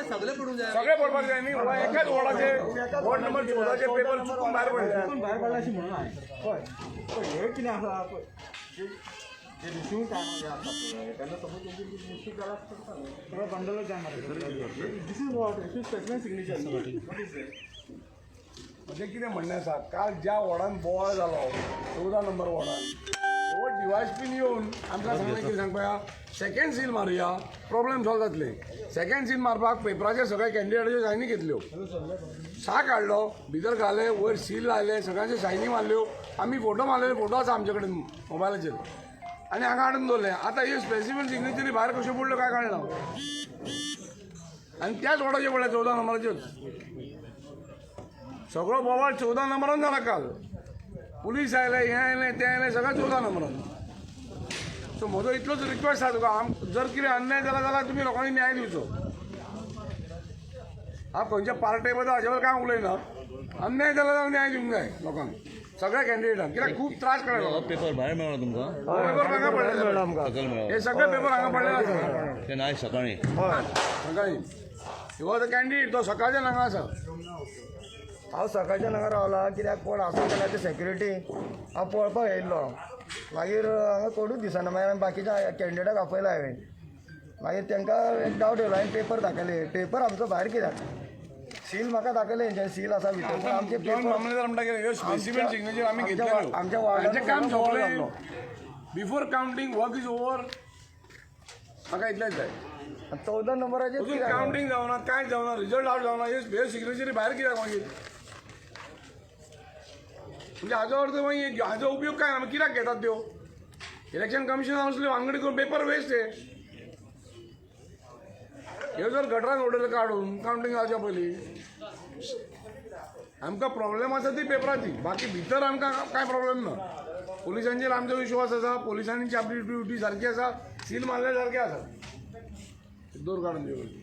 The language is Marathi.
सगळे पडून जाय सगळे पडपाक जाय न्ही एकाच वॉर्डाचे वॉर्ड नंबर 14चे पेपर चुकून भायर पडले अशी म्हणून आहे पळय हे कितें आसा पळय जे रिसिव्ह टायमार आसता पळय तेन्ना सपोज तुमची मिस्टेक जाला सगळो बंडलच जाय मारता this is what this is specific signature म्हणजे कितें म्हणणें आसा काल ज्या वॉर्डान बोवाळ जालो 14 नंबर वॉर्डान वो डिवायस बीन येवन आमकां सांगलें कितें सांगपा सेकंड सील मारुया प्रॉब्लेम सॉल्व जातले सेकंड सील मारपाक पेपराचेर सगळे कॅन्डिडेटाच्यो सायनी घेतल्यो साक हाडलो भितर घाले वयर सील लायले सगळ्यांचे सायनी मारल्यो आमी फोटो मारलेले फोटो आसा आमचे कडेन मोबायलाचेर आनी हांगा हाडून दवरले आतां ह्यो स्पेसिफीक सिग्नेचरी भायर कश्यो पडल्यो काय कळना आनी त्याच वॉर्डाचे पडले 14 नंबराच्योच सगळो बोवाळ 14 नंबरान जाला काल पुलीस आयले हे आयले ते आयले सगळें 14 नंबरान सो म्हजो इतलोच रिक्वेस्ट आसा तुका जर कितें अन्याय जाला जाल्यार तुमी लोकांनी न्याय दिवचो हांव खंयच्या पार्टे बद्दल हाचे काय उलयना अन्याय जाला जाल्यार न्याय दिवंक जाय लोकांक सगळ्या कॅन्डिडेटांक कित्याक खूब त्रास कळ्ळो पेपर भायर मेळ्ळो तुमकां पेपर हांगा पडले हे सगळे पेपर हांगा पडलेले आसा ते नाय सकाळीं सकाळीं हो तो कॅन्डिडेट तो सकाळच्यान हांगा आसा हांव सकाळच्यान हांगा रावला कित्याक कोण आसा जाल्यार ते सेक्युरिटी हांव पळोवपाक येयल्लो मागीर हांगा कोणूच दिसना मागीर हांवें बाकीच्या कॅन्डिडेटाक आपयला हांवें मागीर तांकां एक डावट येयलो हांवें पेपर दाखयले पेपर आमचो भायर कित्याक सील म्हाका दाखयले हेंचे सील आसा भितर पूण आमचे पेपर मामलेदार म्हणटा कितें ह्यो स्पेसिफीक सिग्नेचर आमी घेतलेल्यो आमच्या वार्डाचें काम सोंपलें बिफोर कावंटींग वर्क इज ओवर म्हाका इतलेंच जाय 14 नंबराचेर अजून कावंटींग जावना कांय जावना रिजल्ट आउट जावना ह्यो सिग्नेचरी भायर कित्याक मागीर म्हणजे हाजो अर्थ मागीर हाजो उपयोग काय ना कित्याक घेतात त्यो इलेक्शन कमिशन असल्यो वांगडी करून पेपर वेस्ट हे ह्यो जर गटरान उडयले काडून कावंटींग जावच्या पयलीं आमकां प्रॉब्लेम आसा ती पेपराची बाकी भितर आमकां कांय प्रॉब्लेम ना पुलिसांचेर आमचो विश्वास आसा पुलिसांची आपली ड्युटी सारकी आसा सील मारले सारकें आसा दोर काडून दिवं